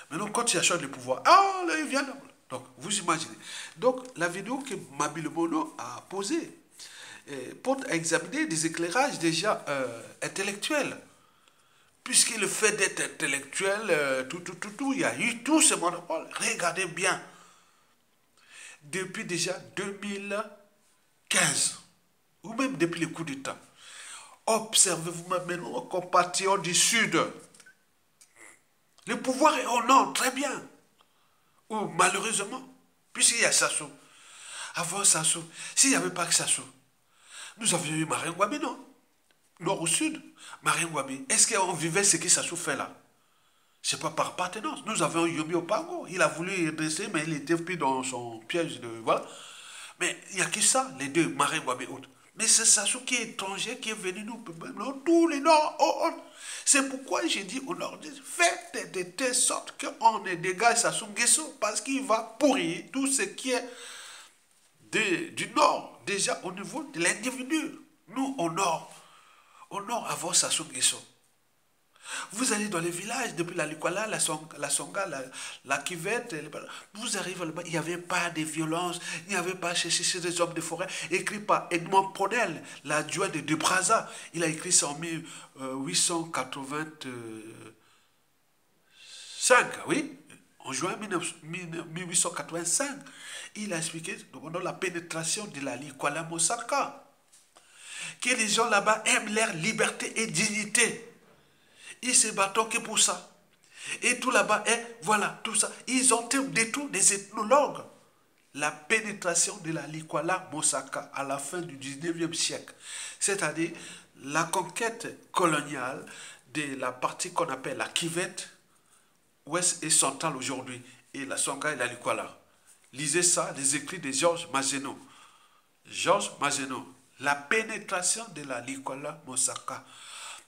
S1: Maintenant, quand il achète le pouvoir, ah, là, il vient là. Donc, vous imaginez. Donc, la vidéo que Mabile Mono a posée porte à examiner des éclairages déjà intellectuels. Puisque le fait d'être intellectuel, il y a eu tout ce monopole. Regardez bien. Depuis déjà 2015, ou même depuis le coup d'État. Observez-vous maintenant, compatriotes du Sud. Le pouvoir est au nord, très bien. Ou malheureusement, puisqu'il y a Sassou. Avant Sassou, s'il n'y avait pas que Sassou, nous avions eu Maringwabi, non? Nord au sud, Maringwabi. Est-ce qu'on vivait ce que Sassou fait là? C'est pas par appartenance. Nous avions Yomi Opango. Il a voulu dresser, mais il était pris dans son piège de... Voilà. Mais il n'y a que ça, les deux, Maringwabi et autres. Mais c'est Sassou qui est étranger, qui est venu nous, tous les Nord, C'est pourquoi j'ai dit aux Nordistes, faites de telle sorte qu'on dégage Sassou Nguesso, parce qu'il va pourrir tout ce qui est du Nord, déjà au niveau de l'individu. Nous, au Nord avons Sassou Nguesso. Vous allez dans les villages, depuis la Likwala, la Songa, la Kivette, vous arrivez là-bas, il n'y avait pas de violence, il n'y avait pas chez des hommes de forêt, écrit par Edmond Pronel, l'adjoint de Brazza. Il a écrit ça en 1885, oui, en juin 1885. Il a expliqué pendant la pénétration de la Likwala Mosaka que les gens là-bas aiment leur liberté et dignité. Ils se battent que pour ça. Et tout là-bas est, voilà, tout ça. Ils ont détruit des ethnologues. La pénétration de la Likwala Mosaka à la fin du 19e siècle. C'est-à-dire la conquête coloniale de la partie qu'on appelle la Kivette, ouest et centrale aujourd'hui, et la Songa et la Likwala. Lisez ça, les écrits de Georges Mazeno. Georges Mazeno. La pénétration de la Likwala Mosaka.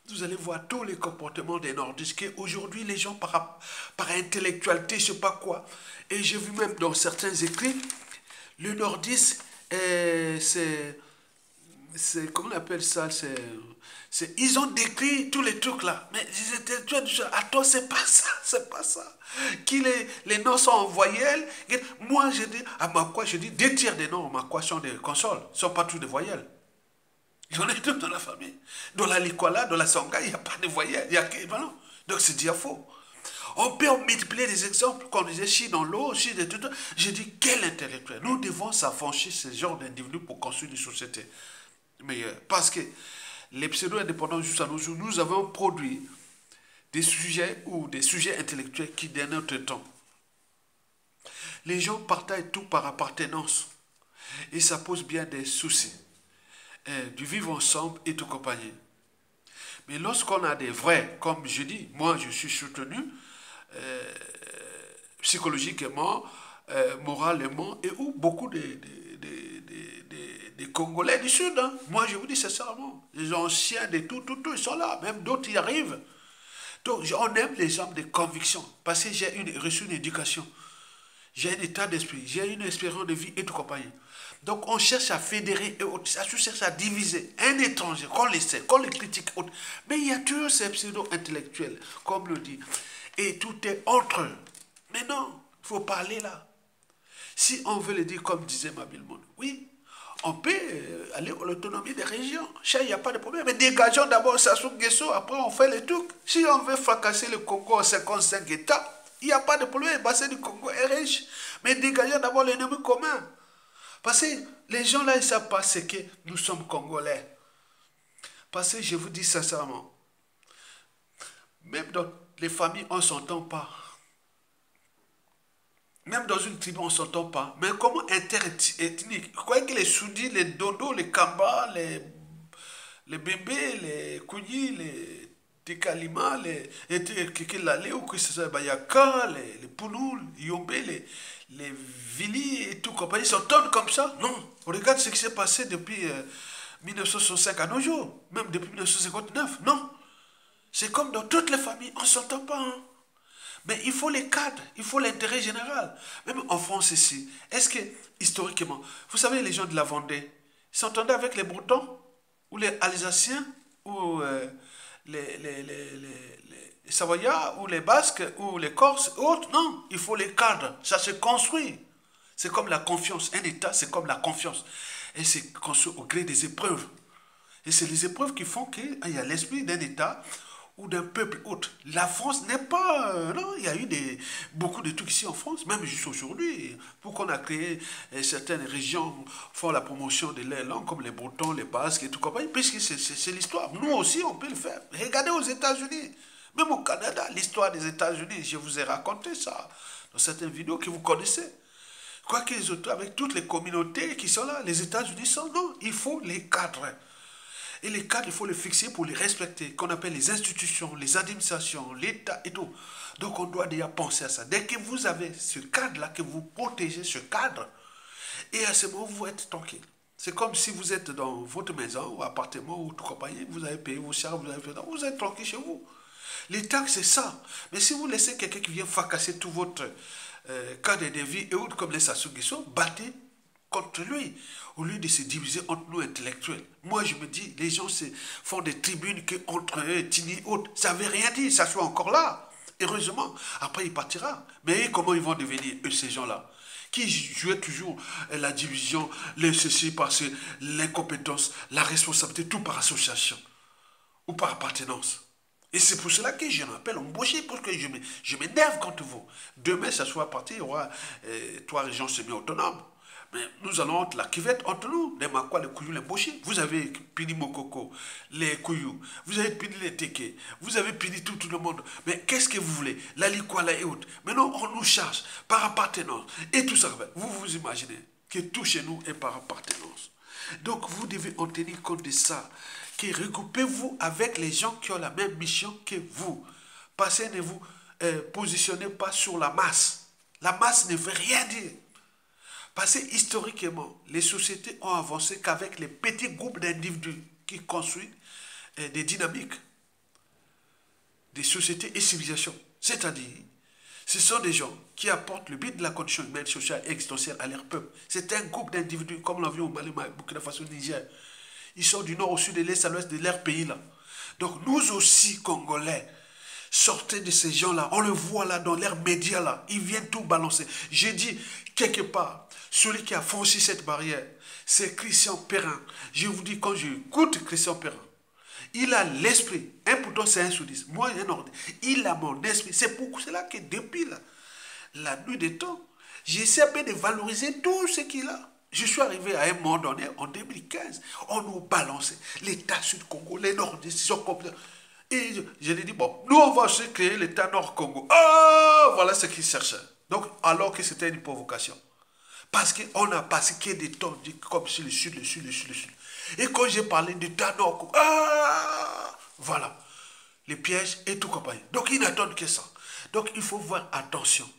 S1: Vous allez voir tous les comportements des nordistes qu'aujourd'hui les gens par intellectualité, je ne sais pas quoi. Et j'ai vu même dans certains écrits, le nordiste, c'est c'est, comment on appelle ça, ils ont décrit tous les trucs là. Mais attends, c'est pas ça, c'est pas ça. Qui les noms sont en voyelles. Moi, je dis, à Makwa, je dis, 2 tiers des noms à Makwa sont des consoles, ne sont pas tous des voyelles. J'en ai deux dans la famille. Dans la Likola, dans la Songa, il n'y a pas de voyelles. Il y a que, voilà. Donc c'est dire faux. On peut en multiplier des exemples. Quand on disait chi dans l'eau, chi de tout. J'ai dit, quel intellectuel. Nous devons s'affranchir ce genre d'individus pour construire une société meilleure. Parce que les pseudo-indépendants, jusqu'à nos jours, nous avons produit des sujets ou des sujets intellectuels qui, dans notre temps, les gens partagent tout par appartenance. Et ça pose bien des soucis. Du vivre ensemble et tout compagnie. Mais lorsqu'on a des vrais, comme je dis, moi je suis soutenu euh, psychologiquement, moralement, et où beaucoup des Congolais du Sud, hein, moi je vous dis sincèrement, les anciens de tout, ils sont là, même d'autres y arrivent. Donc on aime les hommes de conviction, parce que j'ai reçu une éducation, j'ai un état d'esprit, j'ai une espérance de vie et tout compagnie. Donc on cherche à fédérer et on cherche à diviser un étranger, qu'on le sait, qu'on le critique. Mais il y a toujours ces pseudo-intellectuels, comme le dit. Et tout est entre eux. Mais non, il faut parler là. Si on veut le dire comme disait Mabile Monde, oui, on peut aller à l'autonomie des régions. Il n'y a pas de problème. Mais dégageons d'abord Sassou Nguesso, après on fait les trucs. Si on veut fracasser le Congo en 55 États, il n'y a pas de problème. Le bassin du Congo est riche. Mais dégageons d'abord l'ennemi commun. Parce que les gens là, ils ne savent pas ce que nous sommes Congolais. Parce que je vous dis sincèrement, même dans les familles, on ne s'entend pas. Même dans une tribu, on ne s'entend pas. Mais comment interethnique? Vous croyez que les Soudis, les Dodo, les Kamba, les Bébés, les Kouni, les Tekalima, les Kekelale, ou que ce soit Bayaka, les Pounoul, Yombe, les Vili et tout compagnie, ils s'entendent comme ça? Non. Regarde ce qui s'est passé depuis 1965 à nos jours, même depuis 1959. Non. C'est comme dans toutes les familles, on ne s'entend pas. Hein. Mais il faut les cadres, il faut l'intérêt général. Même en France ici, est-ce que, historiquement, vous savez, les gens de la Vendée, ils s'entendaient avec les Bretons, ou les Alsaciens, ou les Savoyards, ou les Basques, ou les Corses, ou autres? Non, il faut les cadres, ça se construit. C'est comme la confiance. Un État, c'est comme la confiance. Et c'est construit au gré des épreuves. Et c'est les épreuves qui font qu'il y a l'esprit d'un État ou d'un peuple autre. La France n'est pas... non, il y a eu beaucoup de trucs ici en France, même jusqu'à aujourd'hui. Pour qu'on a créé certaines régions font la promotion de leur langue, comme les Bretons, les Basques et tout compagnie, puisque c'est l'histoire. Nous aussi, on peut le faire. Regardez aux États-Unis, même au Canada, l'histoire des États-Unis, je vous ai raconté ça dans certaines vidéos que vous connaissez. Quoi qu'ils autres, avec toutes les communautés qui sont là, les États-Unis sont non, il faut les cadrer. Et les cadres, il faut les fixer pour les respecter, qu'on appelle les institutions, les administrations, l'État et tout. Donc on doit déjà penser à ça. Dès que vous avez ce cadre-là, que vous protégez ce cadre, et à ce moment, vous êtes tranquille. C'est comme si vous êtes dans votre maison ou appartement ou tout compagnie, vous avez payé vos charges, vous êtes tranquille chez vous. Les taxes, c'est ça. Mais si vous laissez quelqu'un qui vient fracasser tout votre cadre de vie et autres comme les Sassou Nguesso, battez contre lui, au lieu de se diviser entre nous intellectuels. Moi, je me dis, les gens font des tribunes que entre eux, Tini, autres, ça ne veut rien dire, ça soit encore là. Heureusement, après il partira. Mais comment ils vont devenir, eux, ces gens-là qui jouaient toujours la division, le ceci par l'incompétence, la responsabilité, tout par association ou par appartenance. Et c'est pour cela que je m'appelle embauché, parce que je m'énerve contre vous. Demain, ça soit parti, il y aura 3 régions semi-autonomes. Mais nous allons entre la cuvette entre nous, les Makwa, les Kouyou, les Boshi. Vous avez pini Mokoko, les Kouyou, vous avez pini les Teke, vous avez pini tout le monde. Mais qu'est-ce que vous voulez? La Likwala et autres. Maintenant, on nous charge par appartenance. Et tout ça, vous vous imaginez que tout chez nous est par appartenance. Donc, vous devez en tenir compte de ça. Que regroupez-vous avec les gens qui ont la même mission que vous. Passez, ne vous positionnez pas sur la masse. La masse ne veut rien dire. Parce que historiquement, les sociétés ont avancé qu'avec les petits groupes d'individus qui construisent des dynamiques, des sociétés et civilisations. C'est-à-dire, ce sont des gens qui apportent le but de la condition humaine, sociale et existentielle à leur peuple. C'est un groupe d'individus, comme l'on vu au Mali, Burkina Faso, Niger. Ils sont du nord au sud, de l'est à l'ouest de leur pays là. Donc nous aussi, Congolais, sortez de ces gens-là. On le voit là dans leurs médias là. Ils viennent tout balancer. J'ai dit, quelque part, celui qui a franchi cette barrière, c'est Christian Perrin. Je vous dis, quand j'écoute Christian Perrin, il a l'esprit. Un pourtant c'est un soudiste. Moi, un ordre. Il a mon esprit. C'est pour cela que depuis la nuit des temps, j'essaie un peu de valoriser tout ce qu'il a. Je suis arrivé à un moment donné, en 2015, on nous balançait l'État sud-Congo, les nordistes, ils sont comme ça. Et je lui ai dit, bon, nous on va aussi créer l'État nord-Congo. Ah, voilà ce qu'ils cherchaient. Donc, alors que c'était une provocation. Parce qu'on a passé que des temps comme sur le sud, le sud, le sud, le sud. Et quand j'ai parlé d'État nord-Congo, ah, voilà, les pièges et tout compagnie. Donc, ils n'attendent que ça. Donc, il faut voir attention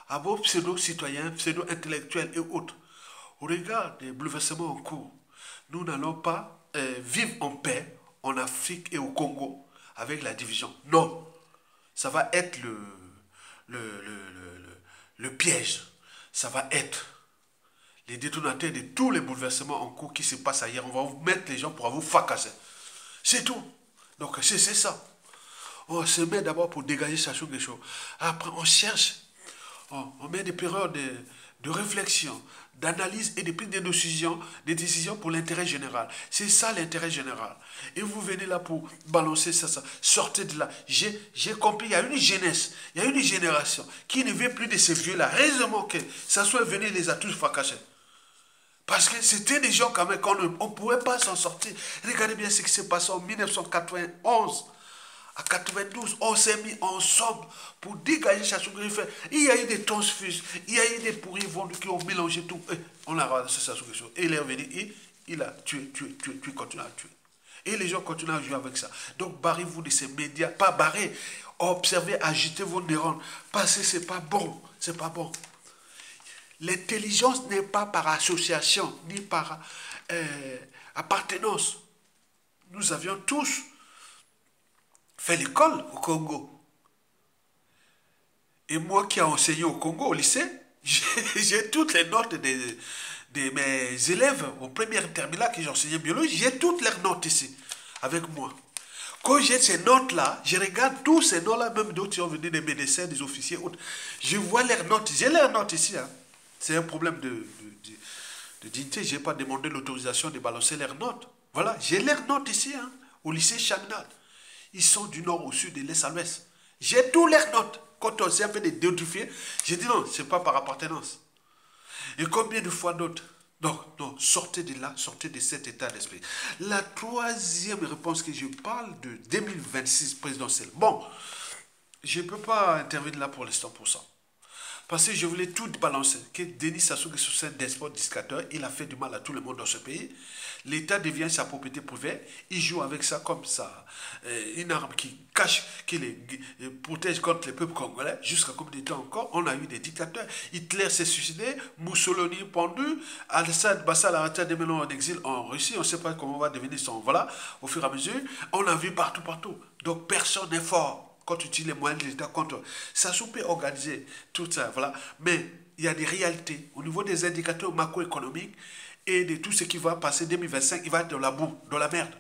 S1: à vos pseudo-citoyens, pseudo-intellectuels et autres. Au regard des bouleversements en cours, nous n'allons pas vivre en paix en Afrique et au Congo avec la division. Non, ça va être le piège. Ça va être les détonateurs de tous les bouleversements en cours qui se passent ailleurs. On va vous mettre les gens pour vous fracasser. C'est tout. Donc c'est ça. On se met d'abord pour dégager Sassou Nguesso. Après on cherche, on met des périodes de réflexion, d'analyse et de prise de décisions pour l'intérêt général. C'est ça l'intérêt général. Et vous venez là pour balancer ça. Sortez de là. J'ai compris, il y a une jeunesse, il y a une génération qui ne veut plus de ces vieux-là. Heureusement que ça soit venu, il les a tous fracassés. Parce que c'était des gens quand même qu'on ne pouvait pas s'en sortir. Regardez bien ce qui s'est passé en 1991. À 92, on s'est mis ensemble pour dégager Sassou Nguesso. Il y a eu des transfuges, il y a eu des pourris vendus qui ont mélangé tout. Et on a ramassé Sassou Nguesso. Et il est revenu et il a tué, continue à tuer. Et les gens continuent à jouer avec ça. Donc barrez-vous de ces médias, pas barrez, observez, agitez vos neurones. Parce que c'est pas bon, c'est pas bon. L'intelligence n'est pas par association, ni par appartenance. Nous avions tous fait l'école au Congo. Et moi qui ai enseigné au Congo, au lycée, j'ai toutes les notes de mes élèves au premier terminal que j'ai enseigné biologie. J'ai toutes leurs notes ici, avec moi. Quand j'ai ces notes-là, je regarde tous ces noms-là, même d'autres qui ont venu des médecins, des officiers, autres. Je vois leurs notes. J'ai leurs notes ici. Hein. C'est un problème de dignité. Je n'ai pas demandé l'autorisation de balancer leurs notes. Voilà, j'ai leurs notes ici, hein, au lycée Chagnat. Ils sont du nord au sud, de l'est à l'ouest. J'ai tous leurs notes. Quand on s'est fait de dénotifier, j'ai dit non, ce n'est pas par appartenance. Et combien de fois d'autres? Donc, non, sortez de là, sortez de cet état d'esprit. La troisième réponse que je parle de 2026 présidentielle. Bon, je ne peux pas intervenir là pour l'instant pour ça. Parce que je voulais tout balancer. Que Denis Sassou Nguesso, c'est un despote discateur. Il a fait du mal à tout le monde dans ce pays. L'État devient sa propriété privée. Il joue avec ça comme ça. Une arme qui cache, qui les protège contre les peuples congolais. Jusqu'à combien de temps encore, on a eu des dictateurs. Hitler s'est suicidé. Mussolini pendu. Al-Assad, Bashar al-Assad est maintenant en exil en Russie. On ne sait pas comment on va devenir son... Voilà, au fur et à mesure. On a vu partout. Donc personne n'est fort. Quand tu utilises les moyens de l'État contre ça, peut organiser tout ça, voilà. Mais il y a des réalités au niveau des indicateurs macroéconomiques et de tout ce qui va passer 2025, il va être dans la boue, dans la merde.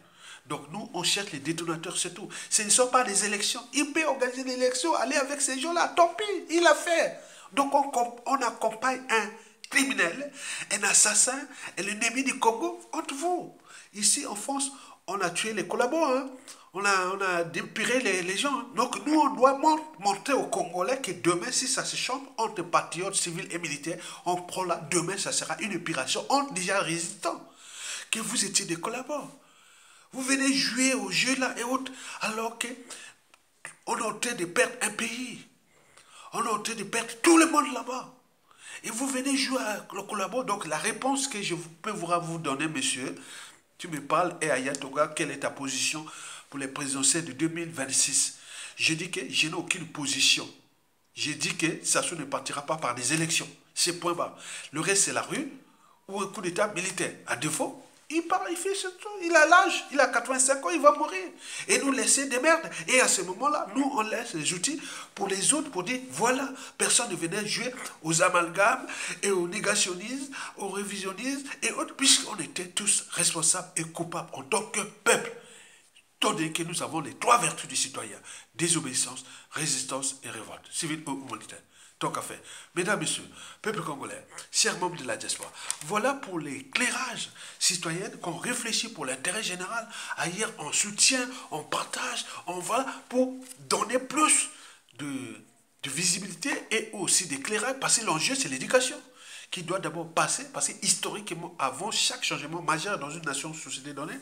S1: Donc nous, on cherche les détonateurs, c'est tout. Ce ne sont pas des élections. Il peut organiser l'élection, aller avec ces gens-là, tant pis, il a fait. Donc on accompagne un criminel, un assassin, et l'ennemi du Congo entre vous. Ici, en France, on a tué les collaborateurs, hein. On a dépiré les gens. Donc nous, on doit montrer aux Congolais que demain, si ça se chante entre patriotes, civils et militaires, on prend là, demain, ça sera une opération entre déjà résistants. Que vous étiez des collaborateurs. Vous venez jouer au jeu là et autres, alors qu'on est en train de perdre un pays. On est en train de perdre tout le monde là-bas. Et vous venez jouer avec le collaborateur. Donc la réponse que je peux vous donner, monsieur, tu me parles, et Ayatoga, quelle est ta position pour les présidentielles de 2026. Je dis que je n'ai aucune position. Je dis que Sassou ne partira pas par des élections. C'est point bas. Le reste, c'est la rue ou un coup d'état militaire. À défaut, Il part, il fait ce truc, il a l'âge, il a 85 ans, il va mourir. Et nous laisser des merdes. Et à ce moment-là, nous, on laisse les outils pour les autres, pour dire, voilà, personne ne venait jouer aux amalgames et aux négationnistes, aux révisionnistes et autres, puisqu'on était tous responsables et coupables en tant que peuple. Tandis que nous avons les trois vertus du citoyen, désobéissance, résistance et révolte, civile ou humanitaire. Tant qu'à faire. Mesdames, Messieurs, peuple congolais, chers membres de la diaspora, voilà pour l'éclairage citoyen qu'on réfléchit pour l'intérêt général. Ailleurs, on soutient, on partage, on va pour donner plus de visibilité et aussi d'éclairage, parce que l'enjeu, c'est l'éducation qui doit d'abord passer, parce que historiquement, avant chaque changement majeur dans une nation, société donnée,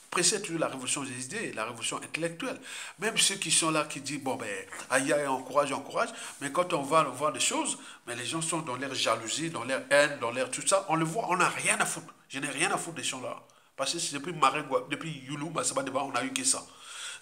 S1: précède toujours la révolution des idées, la révolution intellectuelle. Même ceux qui sont là, qui disent, bon, ben, aïe, aïe, encourage, encourage, mais quand on va voir des choses, mais les gens sont dans leur jalousie, dans leur haine, dans leur tout ça, on le voit, on n'a rien à foutre. Je n'ai rien à foutre des gens-là. Parce que depuis Marengo, depuis Youlou, Massaba, on n'a eu que ça.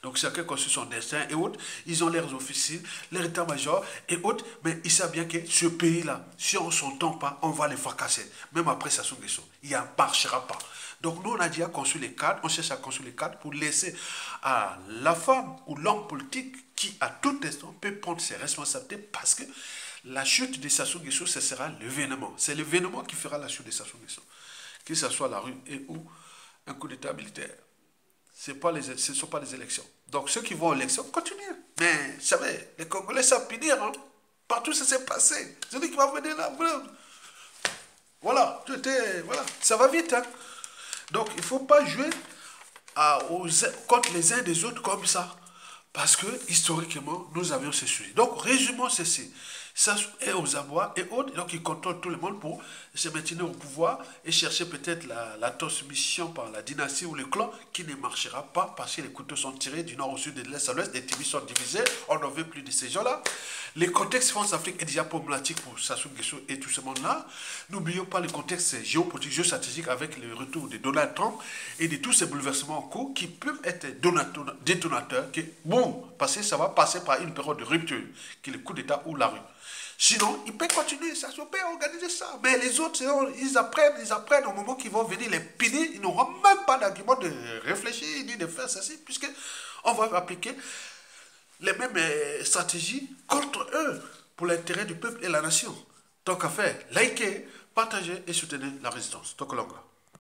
S1: Donc chacun construit son destin et autres, ils ont leurs officiers, leur état-major et autres, mais ils savent bien que ce pays-là, si on ne s'entend pas, on va les fracasser. Même après Sassou Nguesso, il ne marchera pas. Donc nous, on a déjà construit les cadres, on cherche à construire les cadres pour laisser à la femme ou l'homme politique qui, à tout instant, peut prendre ses responsabilités parce que la chute de Sassou Nguesso, ce sera l'événement. C'est l'événement qui fera la chute de Sassou Nguesso. Que ce soit la rue et ou un coup d'état militaire. Ce ne sont pas les élections. Donc ceux qui vont aux élections continuent. Mais vous savez, les Congolais savent punir. Hein? Partout ça s'est passé. Celui qui va venir là, voilà, voilà, ça va vite. Hein? Donc il ne faut pas jouer contre les uns des autres comme ça. Parce que historiquement, nous avions ces sujets. Donc résumons ceci. Ça est aux abois et autres, donc ils contrôlent tout le monde pour se maintenir au pouvoir et chercher peut-être la transmission par la dynastie ou le clan qui ne marchera pas parce que les couteaux sont tirés du nord au sud, de l'est à l'ouest, les tribus sont divisées, on n'en veut plus de ces gens-là. Le contexte France-Afrique est déjà problématique pour Sassou Nguesso et tout ce monde-là. N'oublions pas le contexte géopolitique, géostratégique avec le retour de Donald Trump et de tous ces bouleversements en cours qui peuvent être détonateurs, parce que ça va passer par une période de rupture, qui est le coup d'État ou la rue. Sinon, ils peuvent continuer, ça se peut organiser ça. Mais les autres, ils apprennent au moment qu'ils vont venir les piner, ils n'auront même pas d'argument de réfléchir ni de faire ceci, puisqu'on va appliquer les mêmes stratégies contre eux pour l'intérêt du peuple et la nation. Donc, à faire, likez, partagez et soutenez la résistance. Donc,